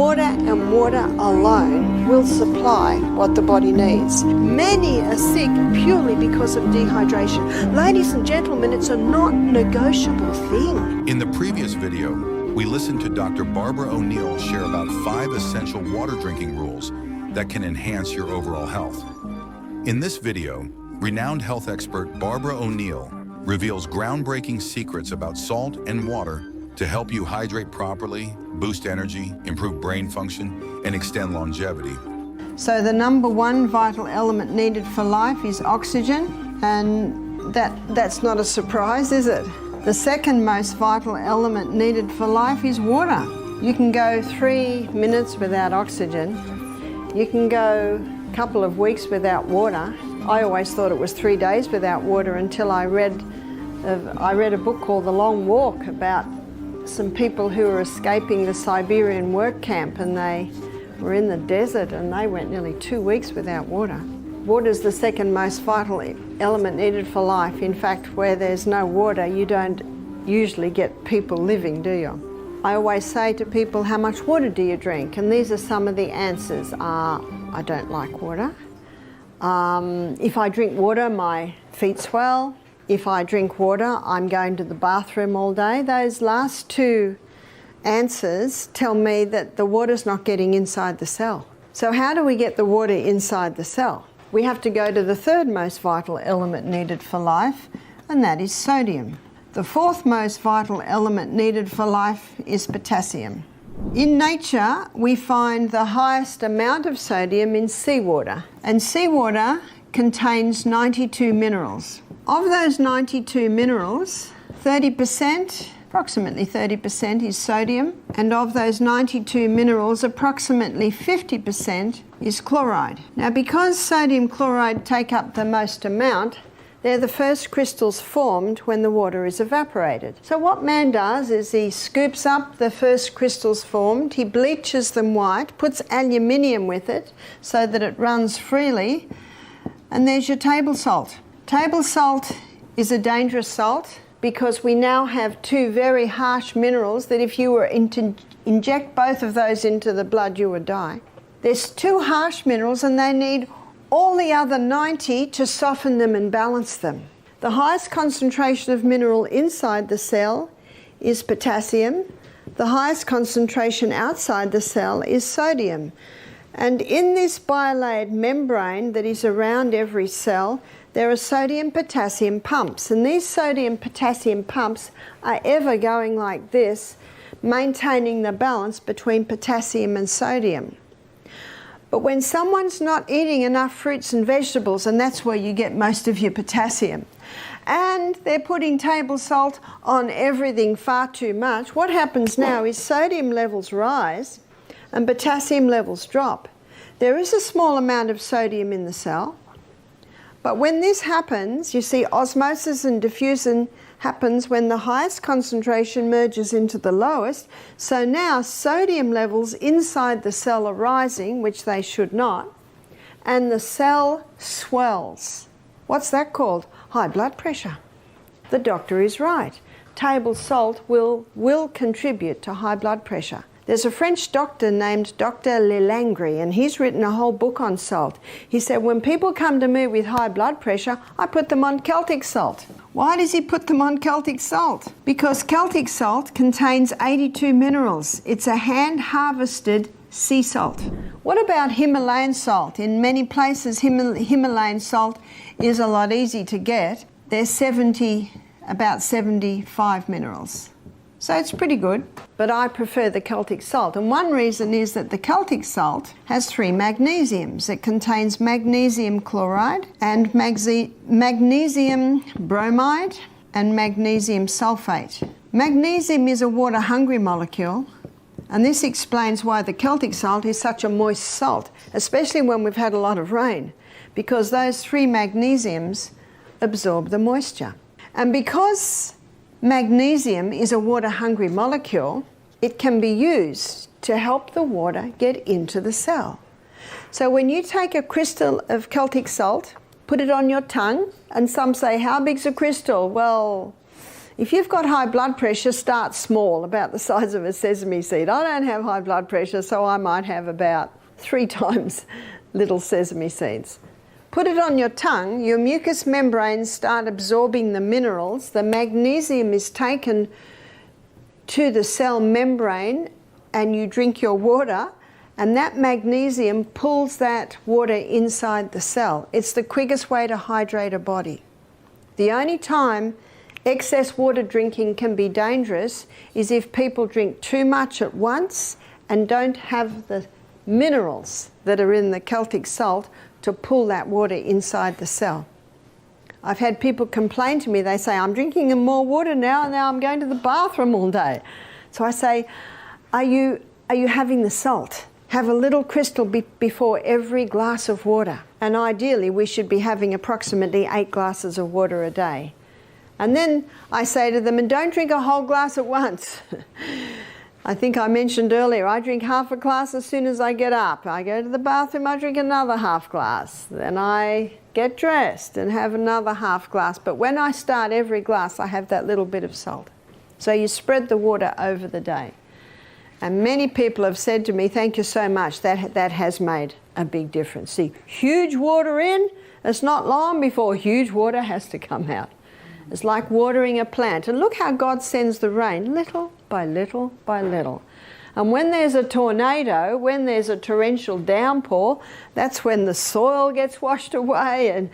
Water and water alone will supply what the body needs. Many are sick purely because of dehydration. Ladies and gentlemen, it's a non-negotiable thing. In the previous video, we listened to Dr. Barbara O'Neill share about 5 essential water drinking rules that can enhance your overall health. In this video, renowned health expert Barbara O'Neill reveals groundbreaking secrets about salt and water to help you hydrate properly, boost energy, improve brain function, and extend longevity. So the number one vital element needed for life is oxygen, and that's not a surprise, is it? The second most vital element needed for life is water. You can go 3 minutes without oxygen. You can go a couple of weeks without water. I always thought it was 3 days without water until I read a book called The Long Walk about some people who were escaping the Siberian work camp, and they were in the desert and they went nearly 2 weeks without water. Water is the second most vital element needed for life. In fact, where there's no water, you don't usually get people living, do you? I always say to people, how much water do you drink? And these are some of the answers. I don't like water. If I drink water, my feet swell. If I drink water, I'm going to the bathroom all day. Those last two answers tell me that the water's not getting inside the cell. So how do we get the water inside the cell? We have to go to the third most vital element needed for life, and that is sodium. The fourth most vital element needed for life is potassium. In nature, we find the highest amount of sodium in seawater, and seawater contains 92 minerals. Of those 92 minerals, approximately 30% is sodium, and of those 92 minerals, approximately 50% is chloride. Now, because sodium chloride take up the most amount, they're the first crystals formed when the water is evaporated. So what man does is he scoops up the first crystals formed, he bleaches them white, puts aluminium with it so that it runs freely, and there's your table salt. Table salt is a dangerous salt because we now have two very harsh minerals that if you were to inject both of those into the blood, you would die. There's two harsh minerals and they need all the other 90 to soften them and balance them. The highest concentration of mineral inside the cell is potassium. The highest concentration outside the cell is sodium. And in this bilayered membrane that is around every cell, there are sodium-potassium pumps. And these sodium-potassium pumps are ever going like this, maintaining the balance between potassium and sodium. But when someone's not eating enough fruits and vegetables, and that's where you get most of your potassium, and they're putting table salt on everything far too much, what happens now is sodium levels rise and potassium levels drop. There is a small amount of sodium in the cell, but when this happens, you see osmosis and diffusion happens when the highest concentration merges into the lowest. So now sodium levels inside the cell are rising, which they should not, and the cell swells. What's that called? High blood pressure. The doctor is right. Table salt will contribute to high blood pressure. There's a French doctor named Dr. Lelangre, and he's written a whole book on salt. He said, when people come to me with high blood pressure, I put them on Celtic salt. Why does he put them on Celtic salt? Because Celtic salt contains 82 minerals. It's a hand-harvested sea salt. What about Himalayan salt? In many places, Himalayan salt is a lot easier to get. There's about 75 minerals. So it's pretty good, but I prefer the Celtic salt. And one reason is that the Celtic salt has 3 magnesiums. It contains magnesium chloride and magnesium bromide and magnesium sulfate. Magnesium is a water-hungry molecule, and this explains why the Celtic salt is such a moist salt, especially when we've had a lot of rain, because those 3 magnesiums absorb the moisture. And because magnesium is a water-hungry molecule, it can be used to help the water get into the cell. So when you take a crystal of Celtic salt, put it on your tongue, and some say, how big's a crystal? Well, If you've got high blood pressure, start small, about the size of a sesame seed. I don't have high blood pressure, so I might have about 3 times little sesame seeds. Put it on your tongue, your mucous membranes start absorbing the minerals. The magnesium is taken to the cell membrane and you drink your water, and that magnesium pulls that water inside the cell. It's the quickest way to hydrate a body. The only time excess water drinking can be dangerous is if people drink too much at once and don't have the minerals that are in the Celtic salt to pull that water inside the cell. I've had people complain to me, they say, I'm drinking more water now and now I'm going to the bathroom all day. So I say, are you having the salt? Have a little crystal before every glass of water. And ideally we should be having approximately 8 glasses of water a day. And then I say to them, and don't drink a whole glass at once. I think I mentioned earlier, I drink half a glass as soon as I get up. I go to the bathroom, I drink another half glass. Then I get dressed and have another half glass. But when I start every glass, I have that little bit of salt. So you spread the water over the day. And many people have said to me, thank you so much, that has made a big difference. See, huge water in, it's not long before huge water has to come out. It's like watering a plant. And look how God sends the rain, little by little by little. And when there's a tornado, when there's a torrential downpour, that's when the soil gets washed away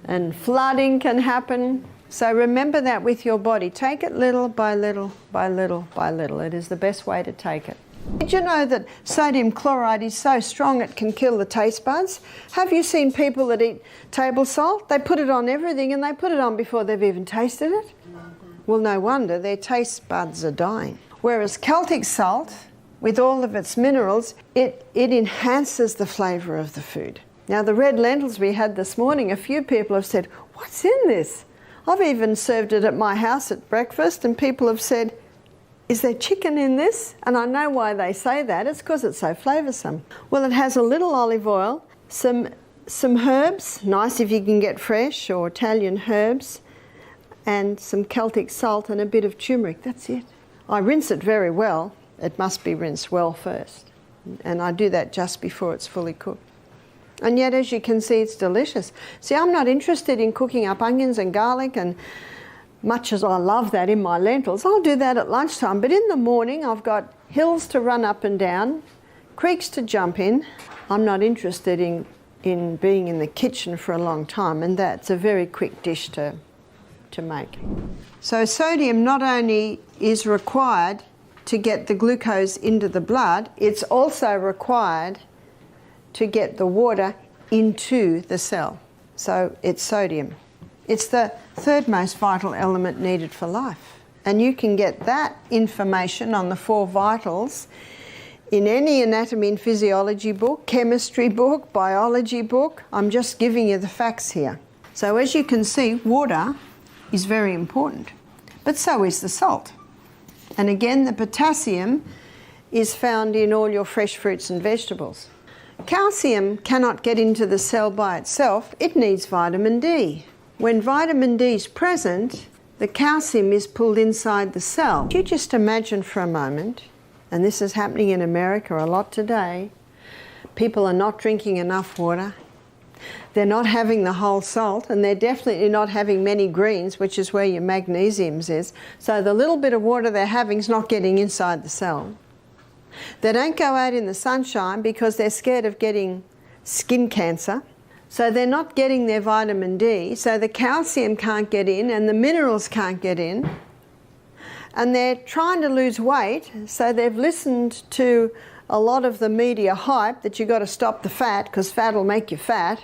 and flooding can happen. So remember that with your body. Take it little by little by little by little. It is the best way to take it. Did you know that sodium chloride is so strong it can kill the taste buds? Have you seen people that eat table salt? They put it on everything and they put it on before they've even tasted it. Well, no wonder, their taste buds are dying. Whereas Celtic salt, with all of its minerals, it enhances the flavour of the food. Now, the red lentils we had this morning, a few people have said, what's in this? I've even served it at my house at breakfast and people have said, is there chicken in this? And I know why they say that. It's because it's so flavoursome. Well, it has a little olive oil, some herbs, nice if you can get fresh or Italian herbs, and some Celtic salt and a bit of turmeric. That's it. I rinse it very well. It must be rinsed well first. And I do that just before it's fully cooked. And yet, as you can see, it's delicious. See, I'm not interested in cooking up onions and garlic, and much as I love that in my lentils, I'll do that at lunchtime. But in the morning, I've got hills to run up and down, creeks to jump in. I'm not interested in being in the kitchen for a long time, and that's a very quick dish to make. So sodium not only is required to get the glucose into the blood, it's also required to get the water into the cell. So it's sodium. It's the third most vital element needed for life. And you can get that information on the 4 vitals in any anatomy and physiology book, chemistry book, biology book. I'm just giving you the facts here. So as you can see, water is very important, but so is the salt. And again, the potassium is found in all your fresh fruits and vegetables. Calcium cannot get into the cell by itself. It needs vitamin D. When vitamin D is present, the calcium is pulled inside the cell. You just imagine for a moment, and this is happening in America a lot today, people are not drinking enough water. They're not having the whole salt, and they're definitely not having many greens, which is where your magnesium is. So the little bit of water they're having is not getting inside the cell. They don't go out in the sunshine because they're scared of getting skin cancer. So they're not getting their vitamin D, so the calcium can't get in and the minerals can't get in. And they're trying to lose weight, so they've listened to a lot of the media hype that you've got to stop the fat because fat will make you fat.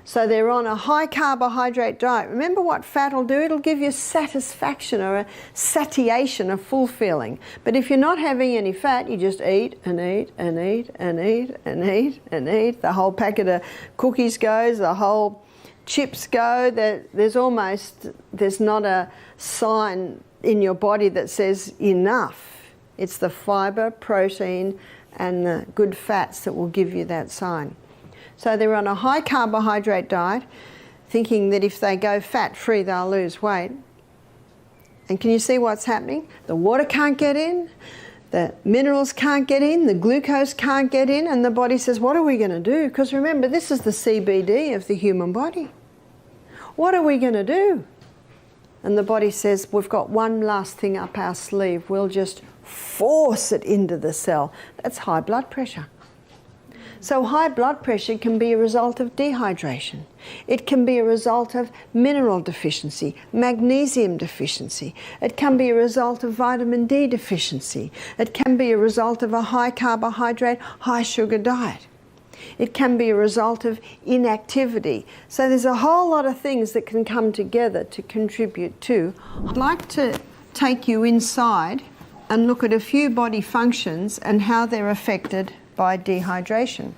So they're on a high carbohydrate diet. Remember what fat will do? It'll give you satisfaction or a satiation, a full feeling. But if you're not having any fat, you just eat and eat and eat and eat and eat and eat. The whole packet of cookies goes, the whole chips go. There's not a sign in your body that says enough. It's the fibre, protein and the good fats that will give you that sign. So they're on a high carbohydrate diet, thinking that if they go fat-free they'll lose weight. And can you see what's happening? The water can't get in, the minerals can't get in, the glucose can't get in, and the body says, what are we going to do? Because remember, this is the CBD of the human body. What are we going to do? And the body says, we've got one last thing up our sleeve. We'll just force it into the cell. That's high blood pressure. So high blood pressure can be a result of dehydration. It can be a result of mineral deficiency, magnesium deficiency. It can be a result of vitamin D deficiency. It can be a result of a high carbohydrate, high sugar diet. It can be a result of inactivity. So there's a whole lot of things that can come together to contribute to. I'd like to take you inside and look at a few body functions and how they're affected by dehydration.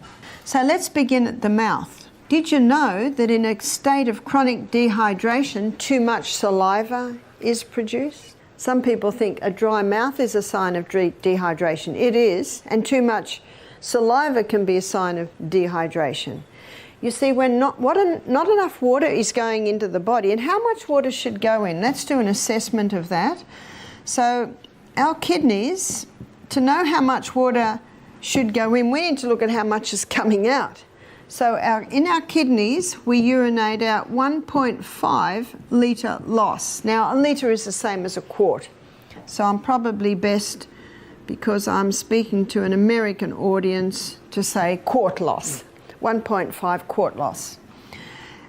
So let's begin at the mouth. Did you know that in a state of chronic dehydration, too much saliva is produced? Some people think a dry mouth is a sign of dehydration. It is, and too much saliva can be a sign of dehydration. You see, when not enough water is going into the body, and how much water should go in? Let's do an assessment of that. So our kidneys, to know how much water should go in, we need to look at how much is coming out. So in our kidneys, we urinate out 1.5 litre loss. Now, a litre is the same as a quart. So I'm probably best, because I'm speaking to an American audience, to say quart loss, 1.5 quart loss.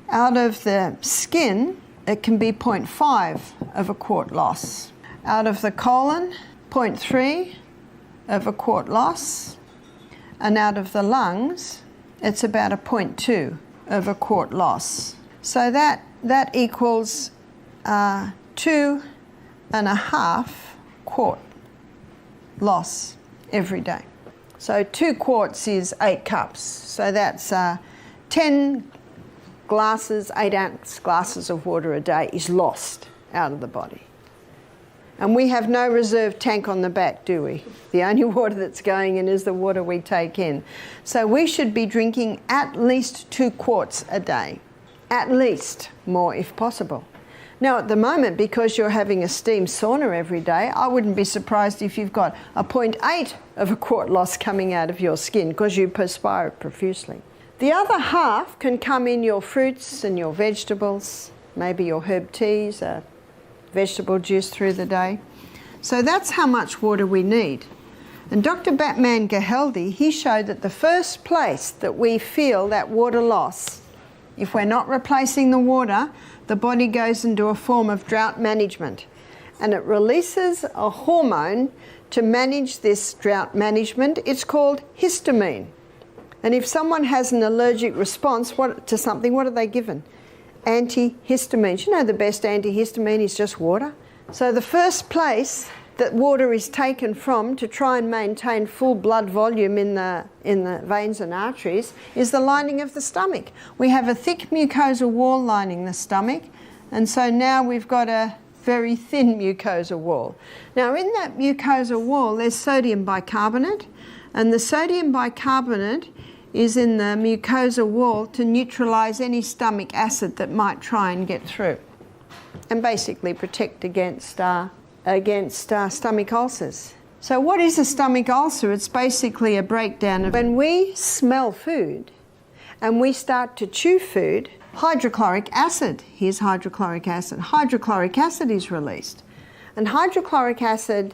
Out of the skin, it can be 0.5 of a quart loss. Out of the colon, 0.3 of a quart loss. And out of the lungs, it's about a 0.2 of a quart loss. So that equals 2.5 quart loss every day. So 2 quarts is 8 cups. So that's 10 glasses, 8 ounce glasses of water a day is lost out of the body. And we have no reserve tank on the back, do we? The only water that's going in is the water we take in. So we should be drinking at least 2 quarts a day. At least, more if possible. Now at the moment, because you're having a steam sauna every day, I wouldn't be surprised if you've got a 0.8 of a quart loss coming out of your skin because you perspire profusely. The other half can come in your fruits and your vegetables, maybe your herb teas, vegetable juice through the day. So that's how much water we need. And Dr. Batman Geheldi, he showed that the first place that we feel that water loss, if we're not replacing the water, the body goes into a form of drought management. And it releases a hormone to manage this drought management. It's called histamine. And if someone has an allergic response to something, what are they given? Antihistamines. You know, the best antihistamine is just water. So the first place that water is taken from to try and maintain full blood volume in the veins and arteries is the lining of the stomach. We have a thick mucosal wall lining the stomach, and so now we've got a very thin mucosal wall. Now in that mucosal wall there's sodium bicarbonate, and the sodium bicarbonate is in the mucosal wall to neutralise any stomach acid that might try and get through, and basically protect against stomach ulcers. So what is a stomach ulcer? It's basically a breakdown of when we smell food and we start to chew food, hydrochloric acid, here's hydrochloric acid is released. And hydrochloric acid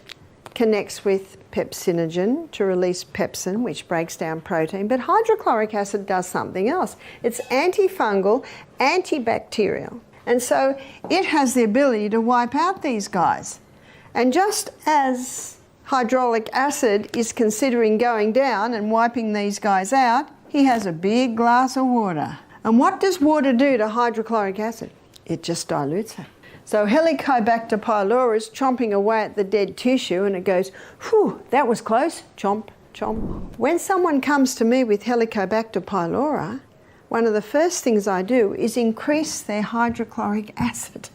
connects with pepsinogen to release pepsin, which breaks down protein, but hydrochloric acid does something else. It's antifungal, antibacterial, and so it has the ability to wipe out these guys. And just as hydraulic acid is considering going down and wiping these guys out, he has a big glass of water. And what does water do to hydrochloric acid? It just dilutes it. So Helicobacter pylori is chomping away at the dead tissue, and it goes, whew, that was close, chomp, chomp. When someone comes to me with Helicobacter pylori, one of the first things I do is increase their hydrochloric acid.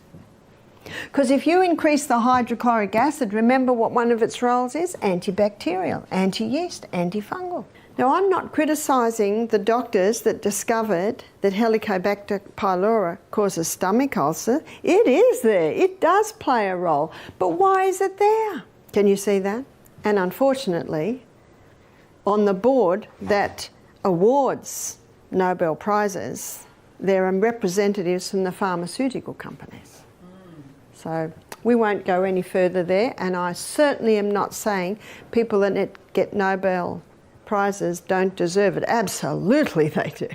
Because if you increase the hydrochloric acid, remember what one of its roles is? Antibacterial, anti-yeast, antifungal. Now, I'm not criticising the doctors that discovered that Helicobacter pylori causes stomach ulcer. It is there. It does play a role. But why is it there? Can you see that? And unfortunately, on the board that awards Nobel Prizes, there are representatives from the pharmaceutical companies. So we won't go any further there, and I certainly am not saying people that get Nobel Prizes don't deserve it. Absolutely they do,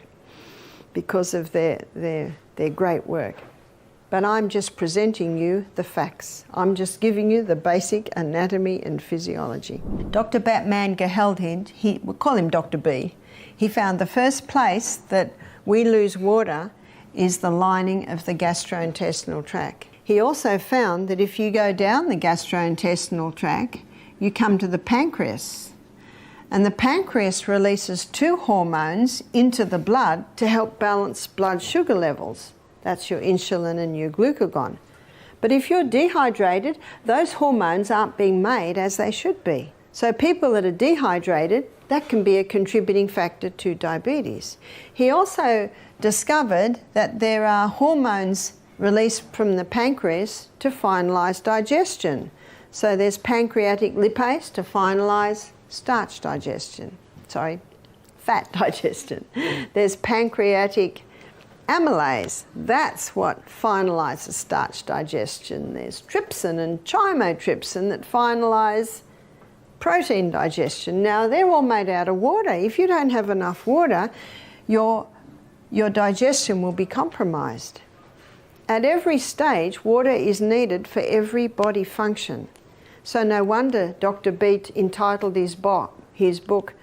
because of their great work. But I'm just presenting you the facts. I'm just giving you the basic anatomy and physiology. Dr. Batman Geheldhind, we'll call him Dr. B, he found the first place that we lose water is the lining of the gastrointestinal tract. He also found that if you go down the gastrointestinal tract, you come to the pancreas. And the pancreas releases 2 hormones into the blood to help balance blood sugar levels. That's your insulin and your glucagon. But if you're dehydrated, those hormones aren't being made as they should be. So people that are dehydrated, that can be a contributing factor to diabetes. He also discovered that there are hormones released from the pancreas to finalise digestion. So there's pancreatic lipase to finalise starch digestion. Fat digestion. There's pancreatic amylase. That's what finalises starch digestion. There's trypsin and chymotrypsin that finalise protein digestion. Now, they're all made out of water. If you don't have enough water, your digestion will be compromised. At every stage, water is needed for every body function. So no wonder Dr. Beat entitled his book,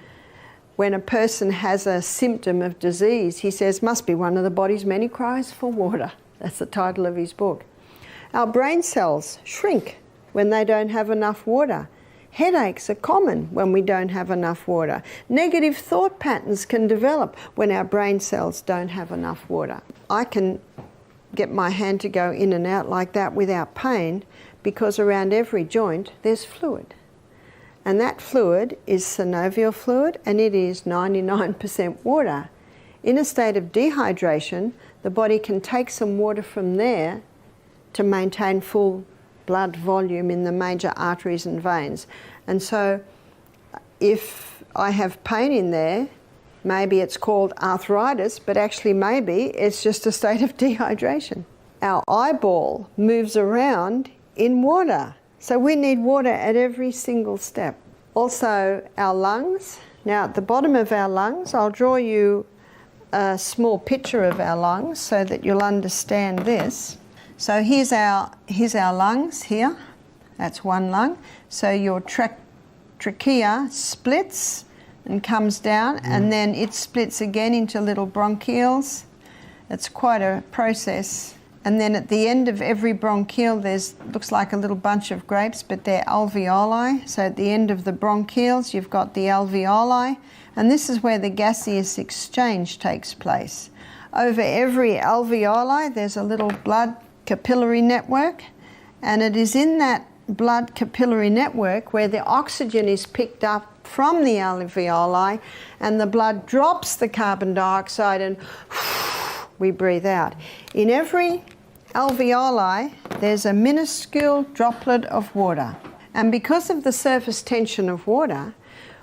when a person has a symptom of disease, he says, must be one of the body's many cries for water. That's the title of his book. Our brain cells shrink when they don't have enough water. Headaches are common when we don't have enough water. Negative thought patterns can develop when our brain cells don't have enough water. I can get my hand to go in and out like that without pain, because around every joint there's fluid. And that fluid is synovial fluid, and it is 99% water. In a state of dehydration, the body can take some water from there to maintain full blood volume in the major arteries and veins. And so if I have pain in there, maybe it's called arthritis, but actually maybe it's just a state of dehydration. Our eyeball moves around in water. So we need water at every single step. Also, our lungs. Now, at the bottom of our lungs, I'll draw you a small picture of our lungs so that you'll understand this. So here's our lungs here. That's one lung. So your trachea splits and comes down, and then it splits again into little bronchioles. It's quite a process. And then at the end of every bronchiole, looks like a little bunch of grapes, but they're alveoli. So at the end of the bronchioles, you've got the alveoli, and this is where the gaseous exchange takes place. Over every alveoli, there's a little blood capillary network, and it is in that blood capillary network where the oxygen is picked up from the alveoli, and the blood drops the carbon dioxide and we breathe out. In every alveoli, there's a minuscule droplet of water. And because of the surface tension of water,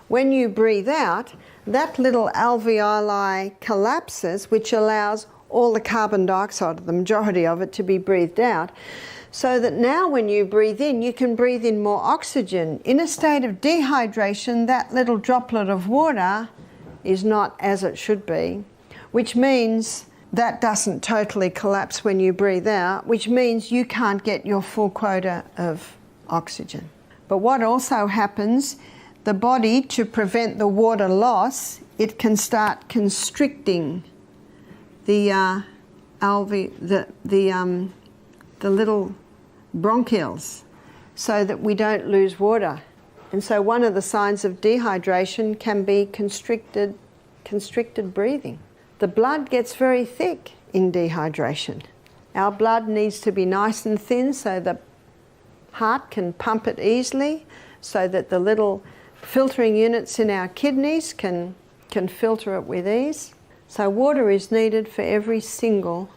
when you breathe out, that little alveoli collapses, which allows all the carbon dioxide, the majority of it, to be breathed out. So that now when you breathe in, you can breathe in more oxygen. In a state of dehydration, that little droplet of water is not as it should be, which means that doesn't totally collapse when you breathe out, which means you can't get your full quota of oxygen. But what also happens, the body, to prevent the water loss, it can start constricting the little bronchioles so that we don't lose water. And so one of the signs of dehydration can be constricted breathing. The blood gets very thick in dehydration. Our blood needs to be nice and thin so the heart can pump it easily, so that the little filtering units in our kidneys can can filter it with ease. So water is needed for every single